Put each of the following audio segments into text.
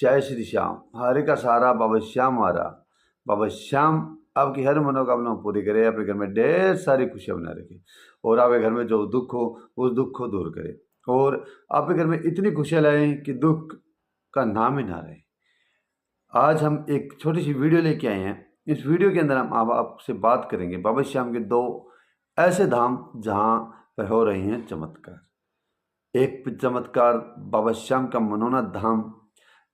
जय श्री श्याम। हरे का सहारा बाबा श्याम हमारा। बाबा श्याम आपकी हर मनोकामना पूरी करे, आपके घर में ढेर सारी खुशियां बना रखे और आपके घर में जो दुख हो उस दुख को दूर करे और आपके घर में इतनी खुशियां लाए कि दुख का नाम ही ना रहे। आज हम एक छोटी सी वीडियो लेके आए हैं। इस वीडियो के अंदर हम आपसे बात करेंगे बाबा श्याम के दो ऐसे धाम जहाँ पर हो रहे हैं चमत्कार। एक चमत्कार बाबा श्याम का मनोनाथ धाम,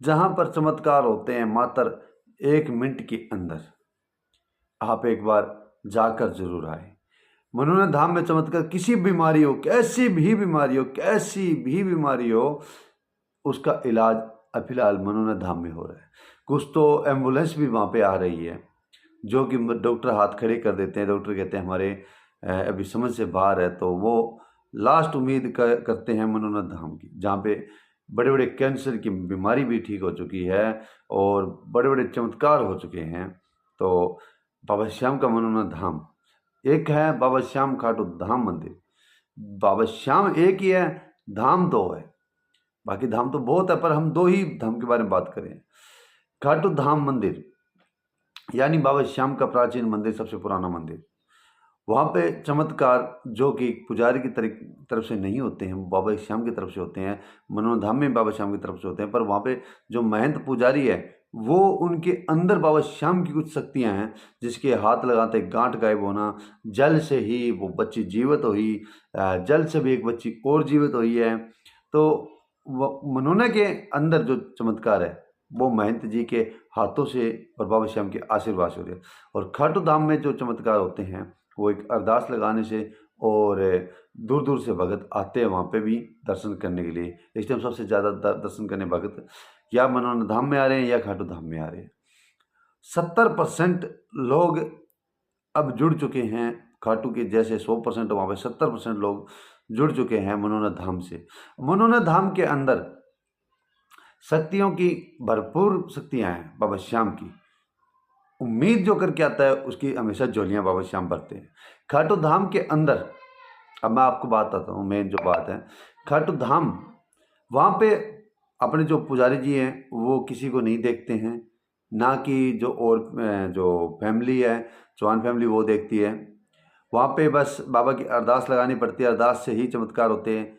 जहाँ पर चमत्कार होते हैं मात्र 1 मिनट के अंदर। आप एक बार जाकर जरूर आए। मनोनाथ धाम में चमत्कार, किसी बीमारी हो, कैसी भी बीमारी हो, उसका इलाज फिलहाल मनोनाथ धाम में हो रहा है। कुछ तो एम्बुलेंस भी वहाँ पे आ रही है, जो कि डॉक्टर हाथ खड़े कर देते हैं। डॉक्टर कहते हैं हमारे अभी समझ से बाहर है, तो वो लास्ट उम्मीद करते हैं मनोनाथ धाम की, जहाँ पे बड़े बड़े कैंसर की बीमारी भी ठीक हो चुकी है और बड़े बड़े चमत्कार हो चुके हैं। तो बाबा श्याम का मनोनाथ धाम एक है, बाबा श्याम खाटू धाम मंदिर। बाबा श्याम एक ही है, धाम दो है। बाकी धाम तो बहुत है, पर हम 2 ही धाम के बारे में बात करें। खाटू धाम मंदिर यानी बाबा श्याम का प्राचीन मंदिर, सबसे पुराना मंदिर। वहाँ पे चमत्कार जो कि पुजारी की तरफ से नहीं होते हैं, बाबा श्याम की तरफ से होते हैं। मनोनाथ धाम में बाबा श्याम की तरफ से होते हैं, पर वहाँ पे जो महंत पुजारी है वो उनके अंदर बाबा श्याम की कुछ शक्तियाँ हैं, जिसके हाथ लगाते गांठ गायब होना, जल से ही वो बच्ची जीवित हुई, जल से भी एक बच्ची और जीवित हुई है। तो मनोना के अंदर जो चमत्कार है वो महंत जी के हाथों से और बाबा श्याम के आशीर्वाद से हो रहे हैं। और खाटू धाम में जो चमत्कार होते हैं वो एक अरदास लगाने से, और दूर दूर से भगत आते हैं वहाँ पे भी दर्शन करने के लिए। इस टाइम सबसे ज़्यादा दर्शन करने भगत या मनोनाथ धाम में आ रहे हैं या खाटू धाम में आ रहे हैं। 70% लोग अब जुड़ चुके हैं खाटू के, जैसे 100% वहाँ पे 70% लोग जुड़ चुके हैं मनोनाथ धाम से। मनोनाथ धाम के अंदर शक्तियों की भरपूर शक्तियाँ हैं बाबा श्याम की। उम्मीद जो करके आता है उसकी हमेशा झोलियाँ बाबा श्याम भरते हैं। खाटू धाम के अंदर अब मैं आपको बात आता हूँ, मेन जो बात है खाटू धाम, वहाँ पे अपने जो पुजारी जी हैं वो किसी को नहीं देखते हैं, ना कि जो और जो फैमिली है, चौहान फैमिली, वो देखती है। वहाँ पे बस बाबा की अरदास लगानी पड़ती है, अरदास से ही चमत्कार होते हैं।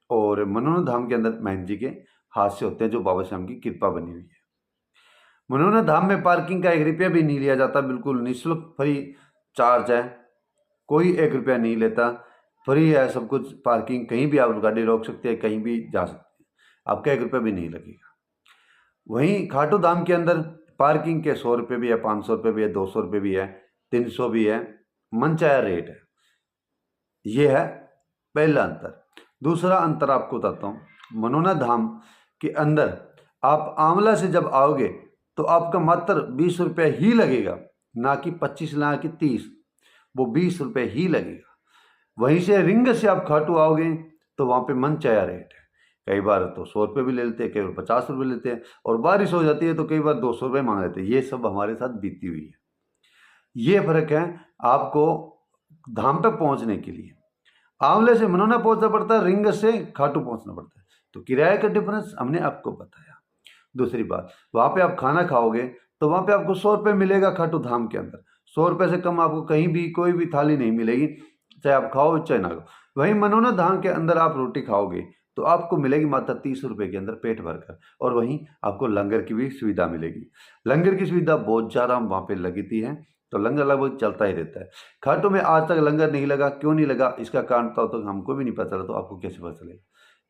और मनोनाथ धाम के अंदर महंत जी के हाथ से होते हैं, जो बाबा श्याम की कृपा बनी हुई है। मनोनाथ धाम में पार्किंग का 1 रुपया भी नहीं लिया जाता, बिल्कुल निःशुल्क फ्री चार्ज है, कोई 1 रुपया नहीं लेता, फ्री है सब कुछ। पार्किंग कहीं भी आप गाड़ी रोक सकते हैं, कहीं भी जा सकते हैं, आपका 1 रुपया भी नहीं लगेगा। वहीं खाटू धाम के अंदर पार्किंग के 100 रुपये भी है, 500 रुपये भी है, 200 रुपये भी है, 300 भी है, मनचाहा रेट है। ये है पहला अंतर। दूसरा अंतर आपको बताता हूँ, मनोनाथ धाम के अंदर आप आंवला से जब आओगे तो आपका मात्र 20 रुपये ही लगेगा, ना कि 25 ना कि 30, वो 20 रुपये ही लगेगा। वहीं से रिंग से आप खाटू आओगे तो वहाँ पे मनचाहा रेट है। कई बार तो 100 रुपये भी ले लेते हैं, कई बार 50 रुपये लेते हैं, और बारिश हो जाती है तो कई बार 200 रुपये मांग लेते हैं। ये सब हमारे साथ बीती हुई है। ये फर्क है आपको धाम तक पहुँचने के लिए। आंवले से मनोना पहुँचना पड़ता है, रिंग से खाटू पहुँचना पड़ता है, तो किराए का डिफरेंस हमने आपको बताया। दूसरी बात, वहाँ पे आप खाना खाओगे तो वहाँ पे आपको 100 रुपये मिलेगा खाटू धाम के अंदर। 100 रुपये से कम आपको कहीं भी कोई भी थाली नहीं मिलेगी, चाहे आप खाओ चाहे ना खाओ। वहीं मनोनाथ धाम के अंदर आप रोटी खाओगे तो आपको मिलेगी मात्र 30 रुपये के अंदर पेट भरकर, और वहीं आपको लंगर की भी सुविधा मिलेगी। लंगर की सुविधा बहुत ज़्यादा वहाँ पे लगती है, तो लंगर लगभग चलता ही रहता है। खाटू में आज तक लंगर नहीं लगा, क्यों नहीं लगा इसका कारण तो हमको भी नहीं पता चला, तो आपको कैसे पता चलेगा?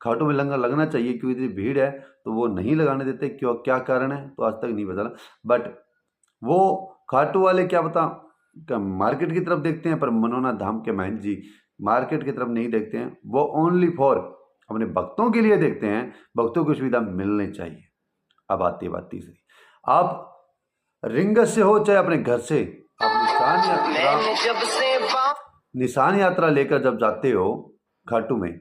खाटू में लंगर लगना चाहिए, क्योंकि इतनी भीड़ है तो वो नहीं लगाने देते, क्यों, क्या कारण है तो आज तक नहीं पता। बट वो खाटू वाले क्या पता मार्केट की तरफ देखते हैं, पर मनोनाथ धाम के महंत जी मार्केट की तरफ नहीं देखते हैं, वो ओनली फॉर अपने भक्तों के लिए देखते हैं। भक्तों को सुविधा मिलनी चाहिए। अब आती है बात तीसरी, आप रिंगस से हो चाहे अपने घर से, आप निशान यात्रा लेकर जब जाते हो खाटू में,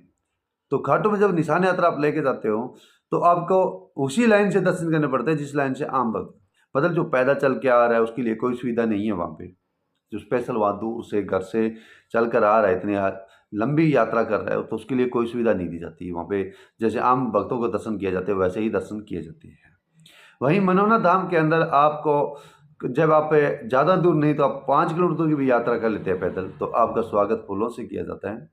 तो खाटू में जब निशान यात्रा आप लेके जाते हो तो आपको उसी लाइन से दर्शन करने पड़ते हैं जिस लाइन से आम भक्त, मतलब जो पैदल चल के आ रहा है उसके लिए कोई सुविधा नहीं है वहाँ पे। जो स्पेशल वहाँ दूर से घर से चल कर आ रहा है, इतनी लंबी यात्रा कर रहा है, तो उसके लिए कोई सुविधा नहीं दी जाती है वहाँ पे। जैसे आम भक्तों को दर्शन किया जाते हैं वैसे ही दर्शन किए जाते हैं। वहीं मनोना धाम के अंदर आपको जब आप ज़्यादा दूर नहीं तो आप 5 किलोमीटर दूर की भी यात्रा कर लेते हैं पैदल, तो आपका स्वागत फूलों से किया जाता है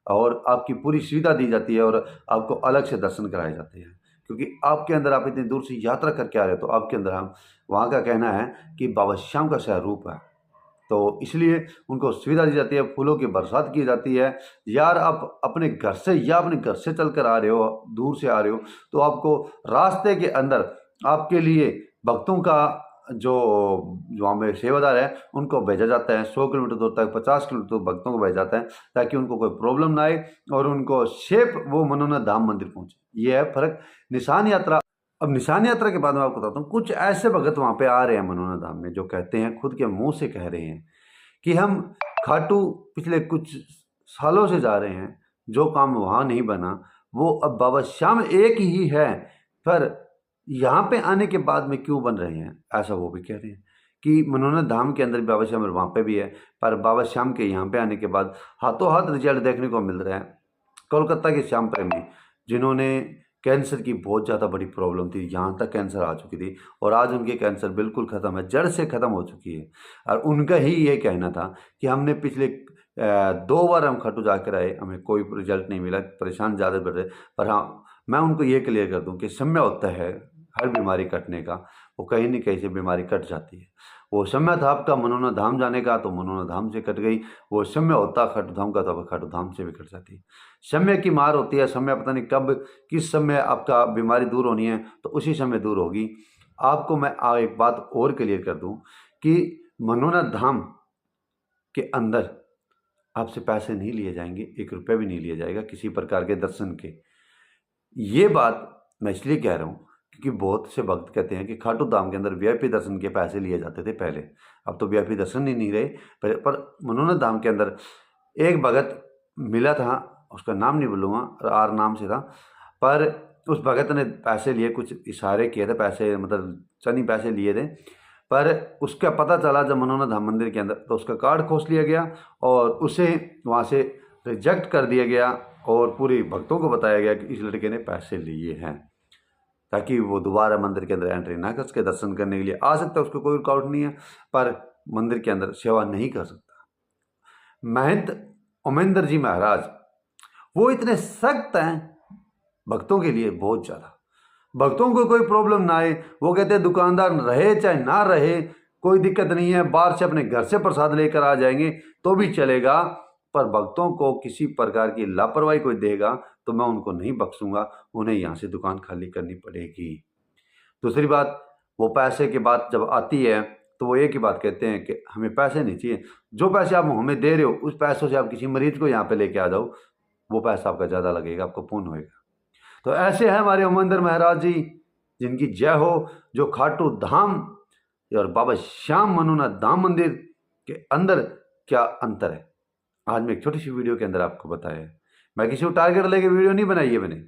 और आपकी पूरी सुविधा दी जाती है और आपको अलग से दर्शन कराए जाते हैं, क्योंकि आपके अंदर आप इतनी दूर से यात्रा करके आ रहे हो, तो आपके अंदर हम वहाँ का कहना है कि बाबा श्याम का स्वरूप है, तो इसलिए उनको सुविधा दी जाती है, फूलों की बरसात की जाती है। यार आप अपने घर से या अपने घर से चल कर आ रहे हो, दूर से आ रहे हो, तो आपको रास्ते के अंदर आपके लिए भक्तों का जो वहाँ में सेवादार है उनको भेजा जाता है 100 किलोमीटर दूर तक, 50 किलोमीटर दूर भक्तों को भेजा जाता है, ताकि उनको कोई प्रॉब्लम ना आए और उनको सेफ वो मनोना धाम मंदिर पहुँचे। ये है फ़र्क। निशान यात्रा, अब निशान यात्रा के बाद मैं आपको बताता हूँ, कुछ ऐसे भगत वहाँ पे आ रहे हैं मनोना धाम में जो कहते हैं, खुद के मुंह से कह रहे हैं कि हम खाटू पिछले कुछ सालों से जा रहे हैं, जो काम वहाँ नहीं बना वो अब बाबा श्याम एक ही है, पर यहाँ पे आने के बाद में क्यों बन रहे हैं, ऐसा वो भी कह रहे हैं कि मनोना धाम के अंदर बाबा श्याम वहाँ पे भी है, पर बाबा श्याम के यहाँ पे आने के बाद हाथों हाथ रिजल्ट देखने को मिल रहा है। कोलकाता के श्याम प्रेमी जिन्होंने कैंसर की बहुत ज़्यादा बड़ी प्रॉब्लम थी, यहाँ तक कैंसर आ चुकी थी और आज उनके कैंसर बिल्कुल ख़त्म है, जड़ से ख़त्म हो चुकी है। और उनका ही ये कहना था कि हमने पिछले 2 बार हम खाटू जाकर आए, हमें कोई रिजल्ट नहीं मिला, परेशान ज़्यादा बढ़ रहे। पर हाँ, मैं उनको ये क्लियर कर दूँ कि समय होता है हर बीमारी कटने का, वो कहीं न कहीं से बीमारी कट जाती है। वो समय था आपका मनोना धाम जाने का, तो मनोना धाम से कट गई। वो समय होता खाटू धाम का, तो अब खाटू धाम से भी कट जाती है। समय की मार होती है, समय पता नहीं कब किस समय आपका बीमारी दूर होनी है, तो उसी समय दूर होगी। आपको मैं एक बात और क्लियर कर दूं कि मनोना धाम के अंदर आपसे पैसे नहीं लिए जाएंगे, 1 रुपये भी नहीं लिया जाएगा किसी प्रकार के दर्शन के। ये बात मैं इसलिए कह रहा हूँ क्योंकि बहुत से भक्त कहते हैं कि खाटू धाम के अंदर वीआईपी दर्शन के पैसे लिए जाते थे पहले, अब तो वीआईपी दर्शन ही नहीं रहे। पर मनोना धाम के अंदर एक भगत मिला था, उसका नाम नहीं बोलूँगा, आर नाम से था, पर उस भगत ने पैसे लिए, कुछ इशारे किए थे, पैसे मतलब चंद पैसे लिए थे, पर उसका पता चला जब मनोना धाम मंदिर के अंदर, तो उसका कार्ड खोस लिया गया और उसे वहाँ से रिजेक्ट कर दिया गया और पूरी भक्तों को बताया गया कि इस लड़के ने पैसे लिए हैं, ताकि वो दोबारा मंदिर के अंदर एंट्री ना कर सके। दर्शन करने के लिए आ सकता है, उसको कोई रुकावट नहीं है, पर मंदिर के अंदर सेवा नहीं कर सकता। महंत ओमेंद्र जी महाराज वो इतने सख्त हैं भक्तों के लिए, बहुत ज़्यादा। भक्तों को कोई प्रॉब्लम ना आए, वो कहते हैं दुकानदार रहे चाहे ना रहे कोई दिक्कत नहीं है, बाहर से अपने घर से प्रसाद लेकर आ जाएंगे तो भी चलेगा, पर भक्तों को किसी प्रकार की लापरवाही कोई देगा तो मैं उनको नहीं बख्शूंगा, उन्हें यहाँ से दुकान खाली करनी पड़ेगी। दूसरी बात, वो पैसे की बात जब आती है तो वो एक ही बात कहते हैं कि हमें पैसे नहीं चाहिए, जो पैसे आप हमें दे रहे हो उस पैसों से आप किसी मरीज को यहाँ पे लेके आ जाओ, वो पैसा आपका ज़्यादा लगेगा, आपको पुण्य होएगा। तो ऐसे हैं हमारे ओमेंद्र महाराज जी, जिनकी जय हो, जो खाटू धाम और बाबा श्याम मनोना धाम मंदिर के अंदर क्या अंतर है, आज मैं एक छोटी सी वीडियो के अंदर आपको बताया है। मैं किसी को टारगेट लेके वीडियो नहीं बनाई है मैंने,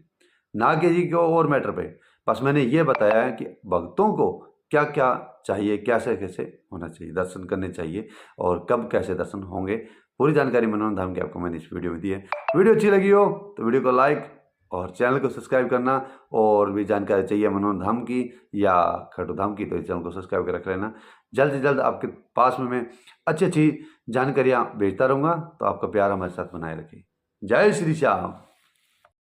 ना कि जी को और मैटर पे, बस मैंने ये बताया है कि भक्तों को क्या क्या चाहिए, कैसे कैसे होना चाहिए, दर्शन करने चाहिए और कब कैसे दर्शन होंगे, पूरी जानकारी मनोना धाम की आपको मैंने इस वीडियो में दी है। वीडियो अच्छी लगी हो तो वीडियो को लाइक और चैनल को सब्सक्राइब करना, और भी जानकारी चाहिए मनोना धाम की या खाटू धाम की तो इस चैनल को सब्सक्राइब कर रख लेना। जल्द से जल्द आपके पास में मैं अच्छी अच्छी जानकारियाँ भेजता रहूँगा, तो आपका प्यार हमारे साथ बनाए रखें। जय श्री श्याम।